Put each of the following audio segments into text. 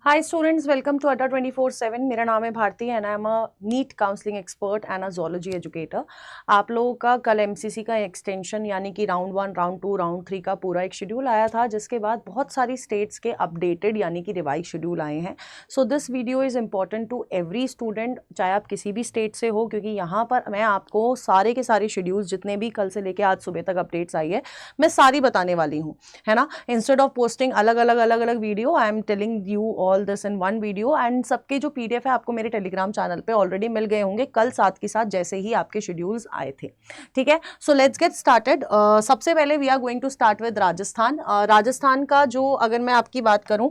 Hi students, welcome to अड्डा 24/7। मेरा नाम है Bharti and I am a NEET counselling expert and a zoology educator. आप लोगों का कल एमसीसी का एक्सटेंशन यानी कि राउंड 1, राउंड 2, राउंड 3 का पूरा एक शेड्यूल आया था, जिसके बाद बहुत सारी स्टेट्स के अपडेटेड यानी कि रिवाइज शेड्यूल आए हैं। So this video is important to every student, चाहे आप किसी भी स्टेट से हो, क्योंकि यहाँ पर मैं आपको सारे के सारे शेड्यूल्स जितने भी कल से लेकर आज सुबह तक अपडेट्स आई है मैं सारी बताने वाली हूँ, है ना। इंस्टेड ऑफ पोस्टिंग अलग अलग video, I am telling you all this in one video. And सबके जो पीडीएफ है आपको मेरे टेलीग्राम चैनल पे ऑलरेडी मिल गए होंगे कल साथ के साथ जैसे ही आपके शेड्यूल्स आए थे। ठीक है, सो लेट्स गेट स्टार्टेड। सबसे पहले we are going to start with Rajasthan. Rajasthan का जो अगर मैं आपकी बात करूं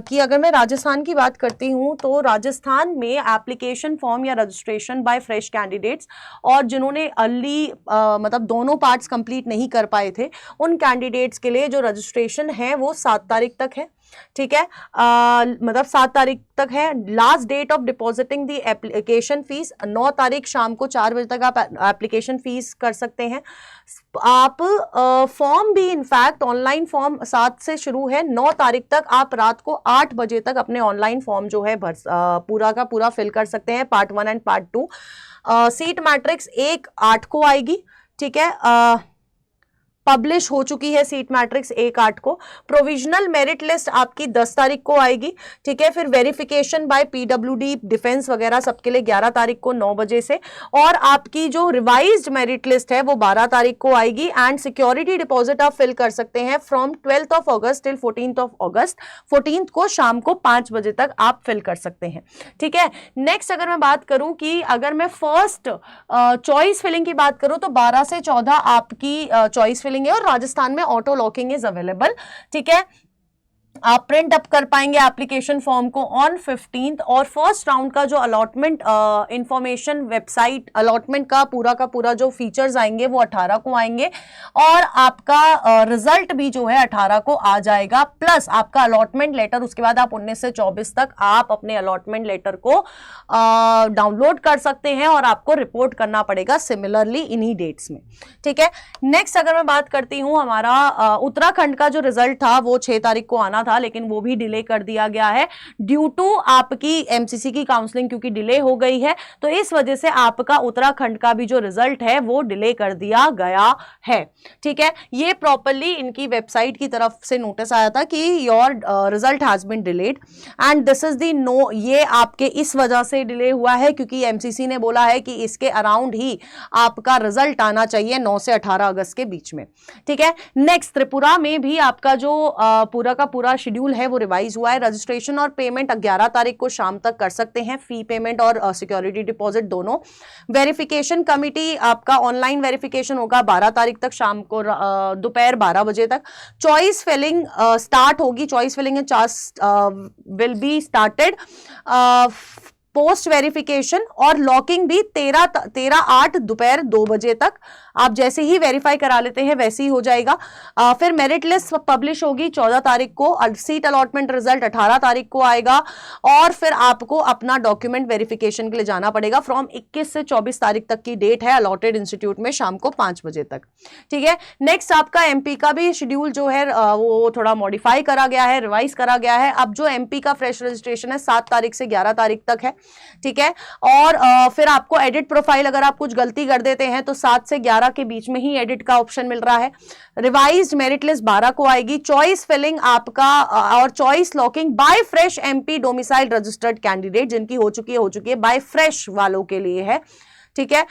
कि अगर मैं राजस्थान की बात करती हूं तो राजस्थान में एप्लीकेशन फॉर्म या रजिस्ट्रेशन बाय फ्रेश कैंडिडेट्स और जिन्होंने अर्ली मतलब दोनों पार्ट्स कंप्लीट नहीं कर पाए थे उन कैंडिडेट्स के लिए जो रजिस्ट्रेशन है वो 7 तारीख तक है। ठीक है, मतलब 7 तारीख तक है। Last date of depositing the application fees 9 तारीख शाम को 4 बजे तक आप एप्लीकेशन फीस कर सकते हैं। आप फॉर्म भी इनफैक्ट ऑनलाइन फॉर्म 7 से शुरू है, 9 तारीख तक आप रात को 8 बजे तक अपने ऑनलाइन फॉर्म जो है पूरा का पूरा फिल कर सकते हैं, part 1 and part 2। Seat matrix 1/8 को आएगी। ठीक है, पब्लिश हो चुकी है सीट मैट्रिक्स 1/8 को। प्रोविजनल मेरिट लिस्ट आपकी 10 तारीख को आएगी। ठीक है, फिर वेरिफिकेशन बाय पीडब्ल्यूडी डिफेंस वगैरह सबके लिए 11 तारीख को 9 बजे से, और आपकी जो रिवाइज्ड मेरिट लिस्ट है वो 12 तारीख को आएगी। एंड सिक्योरिटी डिपॉजिट आप फिल कर सकते हैं from 12th of August till 14th of August. 14th को शाम को 5 बजे तक आप फिल कर सकते हैं। ठीक है, नेक्स्ट अगर मैं बात करूं कि अगर मैं फर्स्ट चॉइस फिलिंग की बात करूं तो 12 से 14 आपकी चॉइस फिलिंग है और राजस्थान में ऑटो लॉकिंग इज अवेलेबल। ठीक है, आप प्रिंट अप कर पाएंगे एप्लीकेशन फॉर्म को ऑन 15th। और फर्स्ट राउंड का जो अलॉटमेंट इंफॉर्मेशन वेबसाइट अलॉटमेंट का पूरा जो फीचर्स आएंगे वो 18 को आएंगे और आपका रिजल्ट भी जो है 18 को आ जाएगा, प्लस आपका अलॉटमेंट लेटर। उसके बाद आप 19 से 24 तक आप अपने अलॉटमेंट लेटर को डाउनलोड कर सकते हैं और आपको रिपोर्ट करना पड़ेगा सिमिलरली इन्हीं डेट्स में। ठीक है, नेक्स्ट अगर मैं बात करती हूं हमारा उत्तराखंड का जो रिजल्ट था वो 6 तारीख को आना था, लेकिन वो भी डिले कर दिया गया है ड्यू टू आपकी एमसीसी की काउंसलिंग, क्योंकि डिले हो गई है तो इस वजह से आपका उत्तराखंड का भी जो रिजल्ट है वो डिले कर दिया गया है। ठीक है, ये प्रॉपर्ली इनकी वेबसाइट की तरफ से नोटिस आया था कि your result has been delayed and this is the no. ये आपके इस वजह से डिले हुआ है क्योंकि एमसीसी ने बोला है कि इसके अराउंड ही आपका रिजल्ट आना चाहिए 9 से 18 अगस्त के बीच में। ठीक है, नेक्स्ट त्रिपुरा में भी आपका जो पूरा का पूरा शेड्यूल है वो रिवाइज हुआ है। रजिस्ट्रेशन और पेमेंट 11 तारीख को शाम तक कर सकते हैं, फी पेमेंट और सिक्योरिटी डिपॉजिट दोनों। वेरिफिकेशन कमिटी आपका ऑनलाइन वेरिफिकेशन होगा 12 तारीख तक शाम को दोपहर 12 बजे तक। चॉइस फिलिंग स्टार्ट होगी, choice filling will be started post verification और लॉकिंग भी 13/8 दोपहर 2 बजे तक। आप जैसे ही वेरीफाई करा लेते हैं वैसे ही हो जाएगा। फिर मेरिट लिस्ट पब्लिश होगी 14 तारीख को, सीट अलॉटमेंट रिजल्ट 18 तारीख को आएगा और फिर आपको अपना डॉक्यूमेंट वेरिफिकेशन के लिए जाना पड़ेगा। फ्रॉम 21 से 24 तारीख तक की डेट है अलॉटेड इंस्टीट्यूट में शाम को 5 बजे तक। ठीक है, नेक्स्ट आपका एमपी का भी शेड्यूल जो है वो थोड़ा मॉडिफाई करा गया है, रिवाइज करा गया है। अब जो एमपी का फ्रेश रजिस्ट्रेशन है 7 तारीख से 11 तारीख तक है। ठीक है, और फिर आपको एडिट प्रोफाइल अगर आप कुछ गलती कर देते हैं तो 7 से 11 के बीच में ही एडिट का ऑप्शन मिल रहा है। रिवाइज्ड मेरिट लिस्ट 12 को आएगी। चॉइस फिलिंग आपका और choice locking by fresh MP domicile registered candidate जिनकी हो चुकी है बाय फ्रेश वालों के लिए है। ठीक है,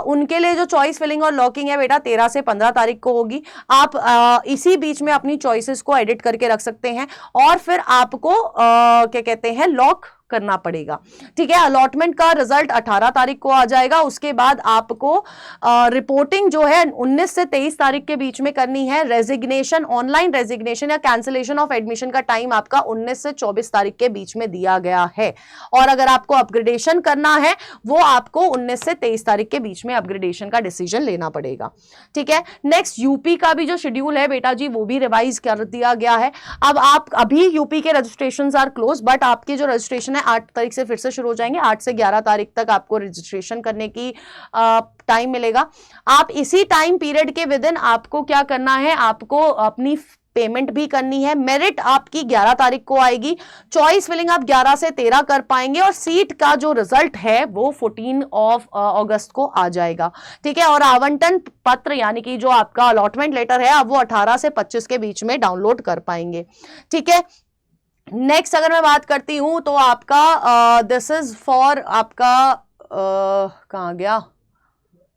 उनके लिए जो चॉइस फिलिंग और लॉकिंग है बेटा 13 से 15 तारीख को होगी। आप इसी बीच में अपनी चॉइसेस को एडिट करके रख सकते हैं और फिर आपको क्या कहते हैं लॉक करना पड़ेगा। ठीक है, अलॉटमेंट का रिजल्ट 18 तारीख को आ जाएगा। उसके बाद आपको रिपोर्टिंग जो है 19 से 23 तारीख के बीच में करनी है। रेजिग्नेशन, ऑनलाइन रेजिग्नेशन या कैंसिलेशन ऑफ एडमिशन का टाइम आपका 19 से 24 तारीख के बीच में दिया गया है और अगर आपको अपग्रेडेशन करना है वो आपको 19 से 23 तारीख के बीच में अपग्रेडेशन का डिसीजन लेना पड़ेगा। ठीक है, नेक्स्ट यूपी का भी जो शेड्यूल है बेटा जी वो भी रिवाइज कर दिया गया है। अब आप अभी यूपी के रजिस्ट्रेशन आर क्लोज, बट आपके जो रजिस्ट्रेशन है 8 तारीख से फिर से शुरू हो जाएंगे। 8 से 11 तारीख तक आपको रजिस्ट्रेशन करने की टाइम मिलेगा। आप इसी टाइम पीरियड के विद इन आपको क्या करना है, आपको अपनी पेमेंट भी करनी है। मेरिट आपकी 11 तारीख को आएगी, चॉइस फिलिंग आप 11 से 13 कर पाएंगे और सीट का जो रिजल्ट है वो 14 अगस्त को आ जाएगा, ठीक है। और आवंटन पत्र यानी कि जो आपका अलॉटमेंट लेटर है आप वो 18 से 25 के बीच में डाउनलोड कर पाएंगे, ठीक है। नेक्स्ट अगर मैं बात करती हूं तो आपका दिस इज फॉर आपका कहां गया,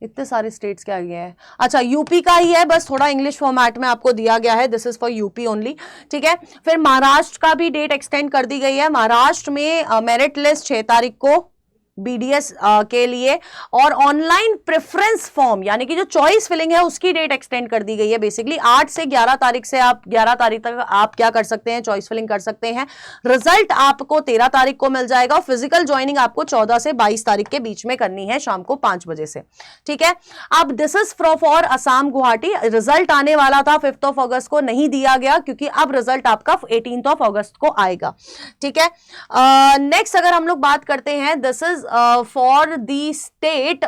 इतने सारे स्टेट्स के आगे हैं, अच्छा यूपी का ही है, बस थोड़ा इंग्लिश फॉर्मेट में आपको दिया गया है, this is for UP only, ठीक है। फिर महाराष्ट्र का भी डेट एक्सटेंड कर दी गई है। महाराष्ट्र में मेरिट लिस्ट 6 तारीख को बीडीएस के लिए, और ऑनलाइन प्रेफरेंस फॉर्म यानी कि जो चॉइस फिलिंग है उसकी डेट एक्सटेंड कर दी गई है। बेसिकली 8 से 11 तारीख से आप 11 तारीख तक आप क्या कर सकते हैं, चॉइस फिलिंग कर सकते हैं। रिजल्ट आपको 13 तारीख को मिल जाएगा और फिजिकल ज्वाइनिंग आपको 14 से 22 तारीख के बीच में करनी है शाम को 5 बजे से, ठीक है। अब this is for Assam Guwahati, result आने वाला था 5 अगस्त को, नहीं दिया गया क्योंकि अब रिजल्ट आपका 18 अगस्त को आएगा, ठीक है। नेक्स्ट अगर हम लोग बात करते हैं, this is for the state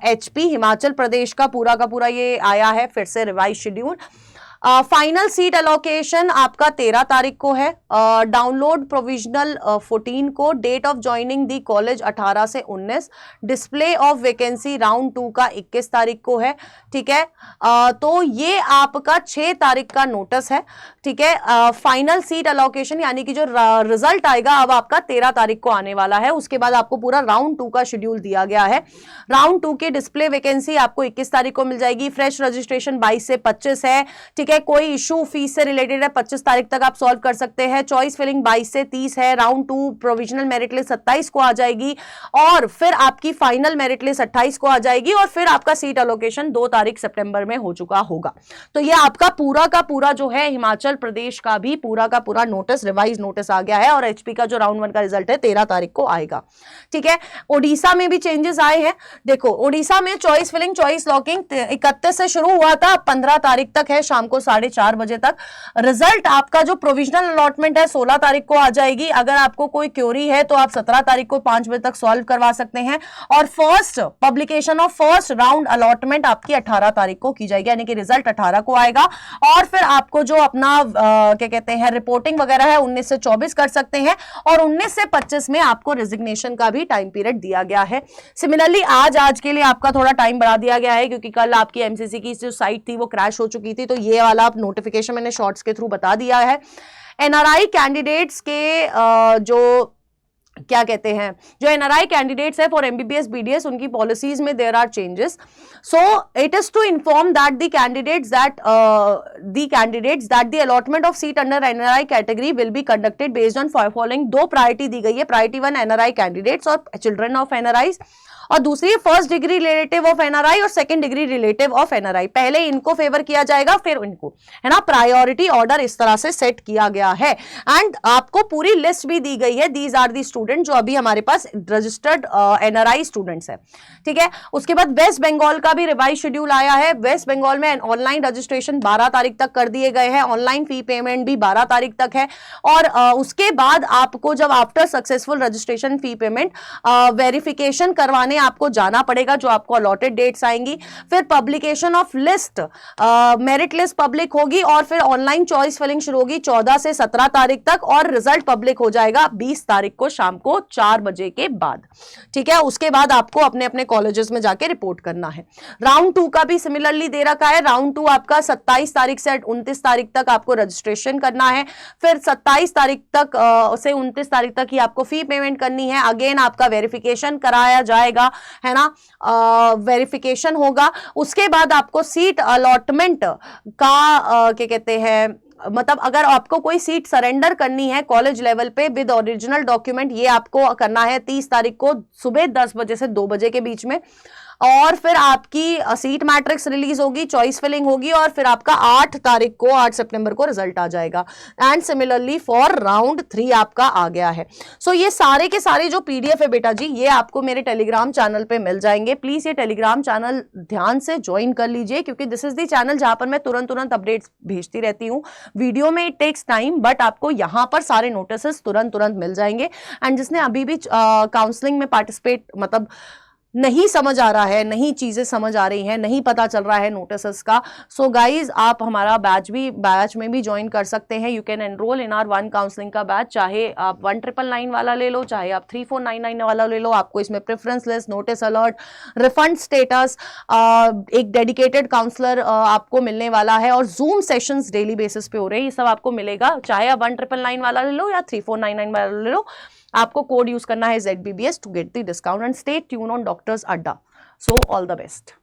HP, Himachal Pradesh का पूरा ये आया है फिर से revise schedule. Final seat allocation आपका 13 तारीख को है, डाउनलोड प्रोविजनल 14 को, date of joining the college 18 से 19, डिस्प्ले ऑफ वैकेंसी राउंड 2 का 21 तारीख को है, ठीक है। तो ये आपका 6 तारीख का नोटिस है, ठीक है। फाइनल सीट अलोकेशन यानी कि जो रिजल्ट आएगा अब आपका 13 तारीख को आने वाला है, उसके बाद आपको पूरा राउंड 2 का शेड्यूल दिया गया है। राउंड 2 के डिस्प्ले वैकेंसी आपको 21 तारीख को मिल जाएगी, फ्रेश रजिस्ट्रेशन 22 से 25 है, ठीक है। कोई इशू फीस से रिलेटेड है 25 तारीख तक आप सॉल्व कर सकते हैं। चॉइस फिलिंग 22 से 30 है, राउंड 2 प्रोविजनल मेरिट लिस्ट 27 को आ जाएगी और फिर आपकी फाइनल मेरिट लिस्ट 28 को आ जाएगी और फिर आपका सीट अलोकेशन 2 तारीख सितंबर में हो चुका होगा। तो ये आपका पूरा का पूरा जो है हिमाचल प्रदेश का भी पूरा का पूरा नोटिस, रिवाइज नोटिस आ गया है और एचपी का जो राउंड 1 का रिजल्ट है 13 तारीख को आएगा, ठीक है। ओडिशा में भी चेंजेस आए हैं, देखो ओडिशा में चॉइस फिलिंग चॉइस लॉकिंग 31 से शुरू हुआ था, 15 तारीख तक है शाम को 4:30 बजे तक। रिजल्ट आपका जो प्रोविजनल अलॉटमेंट है 16 तारीख को आ जाएगी। अगर आपको कोई क्वेरी है तो आप 17 तारीख को 5 बजे तक सॉल्व करवा सकते हैं और first publication of first round allotment आपकी 18 तारीख को की जाएगी, यानी कि रिजल्ट 18 को आएगा और फिर आपको जो अपना क्या कहते हैं रिपोर्टिंग वगैरह है 19 से 24 कर सकते हैं और 19 से 25 में आपको रेजिग्नेशन का भी टाइम पीरियड दिया गया है। सिमिलरली आज के लिए आपका थोड़ा टाइम बढ़ा दिया गया है क्योंकि कल आपकी एमसीसी की जो साइट थी वो क्रैश हो चुकी थी, तो ये वाला आप नोटिफिकेशन मैंने शॉर्ट्स के थ्रू बता दिया है। एनआरआई कैंडिडेट्स के जो क्या कहते हैं, जो एनआरआई कैंडिडेट्स है फॉर एमबीबीएस बीडीएस उनकी पॉलिसीज में there are changes, so it is to inform that the candidates that the allotment of seat under NRI category will be conducted based on following. 2 priority दी गई है, priority 1 NRI candidates और children of NRIs और दूसरी first degree relative of NRI और second degree relative of NRI. पहले इनको favour किया जाएगा फिर इनको, है ना, प्रायोरिटी ऑर्डर इस तरह से सेट किया गया है। एंड आपको पूरी लिस्ट भी दी गई है, दीज आर दी स्टूडेंट जो अभी हमारे पास रजिस्टर्ड एनआरआई स्टूडेंट्स है, ठीक है। उसके बाद वेस्ट बंगाल का भी रिवाइज शेड्यूल आया है। वेस्ट बंगाल में ऑनलाइन रजिस्ट्रेशन 12 तारीख तक कर दिए गए हैं, ऑनलाइन फी पेमेंट भी 12 तारीख तक है और उसके बाद आपको जब after successful registration fee payment verification करवाने आपको जाना पड़ेगा, जो आपको अलॉटेड डेट्स आएंगी। फिर publication of list, merit list public होगी और फिर ऑनलाइन चॉइस फिलिंग शुरू होगी 14 से 17 तारीख तक और रिजल्ट पब्लिक हो जाएगा 20 तारीख को शाम को 4 बजे के बाद, ठीक है। उसके बाद आपको अपने अपने कॉलेजेस में जाके रिपोर्ट करना है। राउंड 2 का भी सिमिलरली दे रखा है, राउंड 2 आपका 27 तारीख से 29 तारीख तक आपको रजिस्ट्रेशन करना है, फिर 27 तारीख तक से 29 तारीख तक ही आपको फी पेमेंट करनी है। अगेन आपका वेरिफिकेशन कराया जाएगा, है ना, वेरिफिकेशन होगा। उसके बाद आपको सीट अलॉटमेंट का क्या कहते हैं, मतलब अगर आपको कोई सीट सरेंडर करनी है कॉलेज लेवल पे विद ओरिजिनल डॉक्यूमेंट, ये आपको करना है 30 तारीख को सुबह 10 बजे से 2 बजे के बीच में और फिर आपकी सीट मैट्रिक्स रिलीज होगी, चॉइस फिलिंग होगी और फिर आपका 8 तारीख को 8 सितंबर को रिजल्ट आ जाएगा। एंड सिमिलरली फॉर राउंड 3 आपका आ गया है। सो ये सारे के सारे जो पीडीएफ है बेटा जी, ये आपको मेरे टेलीग्राम चैनल पे मिल जाएंगे। प्लीज ये टेलीग्राम चैनल ध्यान से ज्वाइन कर लीजिए क्योंकि दिस इज द चैनल जहां पर मैं तुरंत अपडेट्स भेजती रहती हूँ। वीडियो में इट टेक्स टाइम बट आपको यहाँ पर सारे नोटिस तुरंत मिल जाएंगे। एंड जिसने अभी भी काउंसलिंग में पार्टिसिपेट मतलब नहीं समझ आ रहा है, नहीं चीजें समझ आ रही हैं, नहीं पता चल रहा है नोटिस का, सो गाइज आप हमारा बैच में भी ज्वाइन कर सकते हैं। You can enrol in are one counselling का बैच, चाहे आप 1999 वाला ले लो, चाहे आप 3499 वाला ले लो। आपको इसमें preference list, notice alert, refund status, एक डेडिकेटेड काउंसलर आपको मिलने वाला है, और जूम सेशंस डेली बेसिस पे हो रहे हैं। ये सब आपको मिलेगा, चाहे आप 1999 वाला ले लो या 3499 वाला ले लो। आपको कोड यूज करना है ZBBS to get the discount, and stay tune on doctors Adda. So all the best.